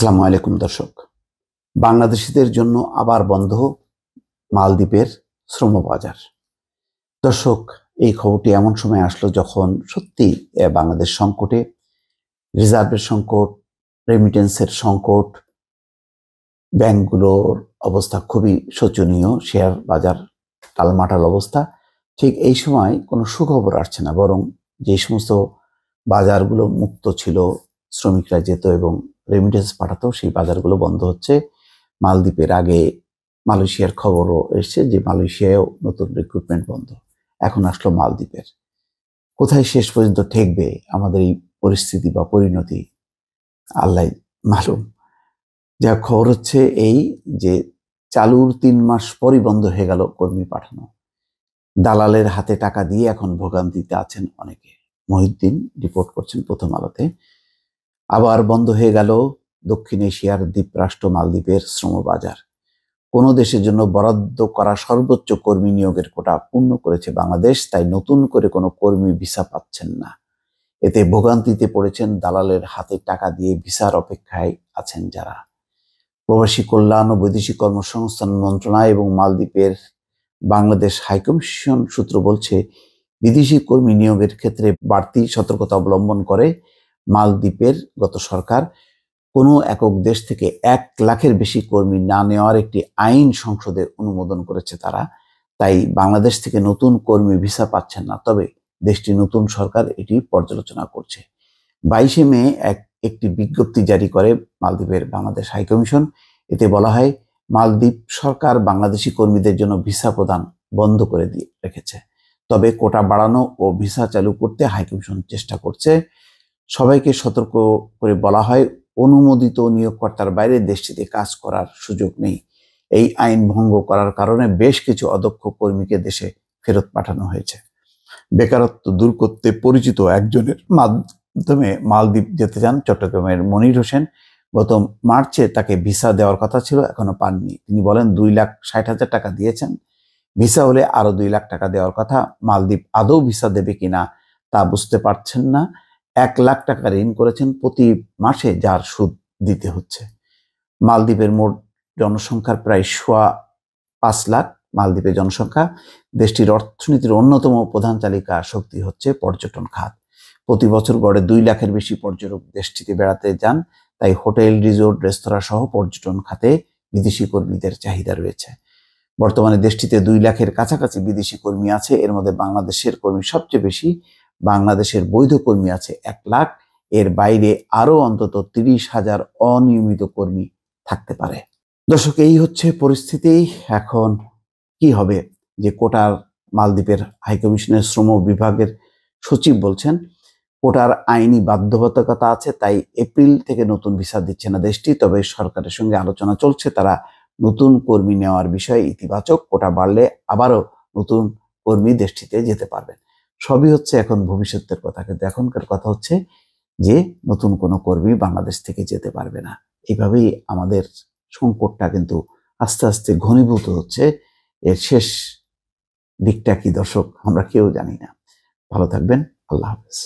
আসসালামু আলাইকুম দর্শক। বাংলাদেশিদের জন্য আবার বন্ধ মালদ্বীপের শ্রম বাজার। দর্শক, এই খবরটি এমন সময় আসলো যখন সত্যি বাংলাদেশ সংকটে, রিজার্ভের সংকট, রেমিটেন্সের সংকট, ব্যাংকগুলোর অবস্থা খুবই শোচনীয়, শেয়ার বাজার টালমাটাল অবস্থা। ঠিক এই সময় কোনো সুখবর আসছে না, বরং যে সমস্ত বাজারগুলো মুক্ত ছিল, শ্রমিকরা যেত এবং রেমিটেন্স পাঠাতো, সেই বাজারগুলো বন্ধ হচ্ছে। মালদ্বীপের আগে মালয়েশিয়ার খবরও এসছে যে মালয়েশিয়ায়ও নতুন রিক্রুটমেন্ট বন্ধ। এখন আসলো মালদ্বীপের। কোথায় শেষ পর্যন্ত ঠেকবে আমাদের এই পরিস্থিতি বা পরিণতি, আল্লাহ মালুম। যা খবর হচ্ছে এই যে চালুর 3 মাস পরই বন্ধ হয়ে গেল কর্মী পাঠানো। দালালের হাতে টাকা দিয়ে এখন ভোগান্তিতে আছেন অনেকে। মহিউদ্দিন রিপোর্ট করছেন প্রথম আলোতে। আবার বন্ধ হয়ে গেল দক্ষিণ এশিয়ার দ্বীপরাষ্ট্র মালদ্বীপের শ্রম বাজার। কোনো দেশের জন্য বরাদ্দ করা সর্বোচ্চ কর্মী নিয়োগের কোটা পূর্ণ করেছে বাংলাদেশ, তাই নতুন করে কোনো কর্মী ভিসা পাচ্ছেন না। এতে ভোগান্তিতে পড়েছেন দালালের হাতে টাকা দিয়ে ভিসার অপেক্ষায় আছেন যারা। প্রবাসী কল্যাণ ও বৈদেশিক কর্মসংস্থান মন্ত্রণালয় এবং মালদ্বীপের বাংলাদেশ হাইকমিশন সূত্র বলছে, বিদেশি কর্মী নিয়োগের ক্ষেত্রে বাড়তি সতর্কতা অবলম্বন করে মালদ্বীপের গত সরকার কোনো একক দেশ থেকে 1 লাখের বেশি কর্মী না নেওয়ার একটি আইন সংসদে অনুমোদন করেছে তারা। তাই বাংলাদেশ থেকে নতুন কর্মী ভিসা পাচ্ছেন না, তবে দেশটির নতুন সরকার এটি পর্যালোচনা করছে। 22 মে একটি বিজ্ঞপ্তি জারি করে মালদ্বীপের বাংলাদেশ হাইকমিশন। এতে বলা হয়, মালদ্বীপ সরকার বাংলাদেশি কর্মীদের জন্য ভিসা প্রদান বন্ধ করে দিয়ে রেখেছে, তবে কোটা বাড়ানো ও ভিসা চালু করতে হাইকমিশন চেষ্টা করছে। সবাইকে সতর্ক করে বলা হয়, অনুমোদিত নিয়োগকর্তার বাইরে দেশটিতে কাজ করার সুযোগ নেই। এই আইন ভঙ্গ করার কারণে বেশ কিছু অদক্ষ কর্মীকে দেশে ফেরত পাঠানো হয়েছে। বেকারত্ব দূর করতে পরিচিত একজনের মাধ্যমে মালদ্বীপ যেতে চান চট্টগ্রামের মনির হোসেন। গত মার্চে তাকে ভিসা দেওয়ার কথা ছিল, এখনো পাননি। তিনি বলেন, 2,60,000 টাকা দিয়েছেন, ভিসা হলে আরো 2 লাখ টাকা দেওয়ার কথা। মালদ্বীপ আদৌ ভিসা দেবে কিনা তা বুঝতে পারছেন না। 1 লাখ টাকা ঋণ করেছেন প্রতি মাসে, যার সুদ দিতে হচ্ছে। মালদ্বীপের মোট জনসংখ্যার প্রায় 5 লাখ। মালদ্বীপের জনসংখ্যা, দেশটির অর্থনীতির অন্যতম প্রধান চালিকা শক্তি হচ্ছে পর্যটন খাত। প্রতি বছর গড়ে 2 লাখের বেশি পর্যটক দেশটিতে বেড়াতে যান, তাই হোটেল, রিসোর্ট, রেস্তোরাঁ সহ পর্যটন খাতে বিদেশি কর্মীদের চাহিদা রয়েছে। বর্তমানে দেশটিতে 2 লাখের কাছাকাছি বিদেশি কর্মী আছে। এর মধ্যে বাংলাদেশের কর্মী সবচেয়ে বেশি। বাংলাদেশের বৈধ কর্মী আছে 1 লাখ। এর বাইরে আরো অন্তত 30,000 অনিয়মিত কর্মী থাকতে পারে। দর্শক, এই হচ্ছে পরিস্থিতি। এখন কি হবে যে কোটার, মালদ্বীপের হাইকমিশনের শ্রম বিভাগের সচিব বলছেন, কোটার আইনি বাধ্যবাধকতা আছে, তাই এপ্রিল থেকে নতুন ভিসা দিচ্ছে না দেশটি। তবে সরকারের সঙ্গে আলোচনা চলছে, তারা নতুন কর্মী নেওয়ার বিষয়ে ইতিবাচক। কোটা বাড়লে আবারও নতুন কর্মী দেশটিতে যেতে পারবেন। সবই হচ্ছে এখন ভবিষ্যতের কথা, কিন্তু এখনকার কথা হচ্ছে যে নতুন কোনো কর্মী বাংলাদেশ থেকে যেতে পারবে না। এইভাবেই আমাদের সংকটটা কিন্তু আস্তে আস্তে ঘনীভূত হচ্ছে। এর শেষ দিকটা কি দর্শক, আমরা কেউ জানি না। ভালো থাকবেন। আল্লাহ হাফেজ।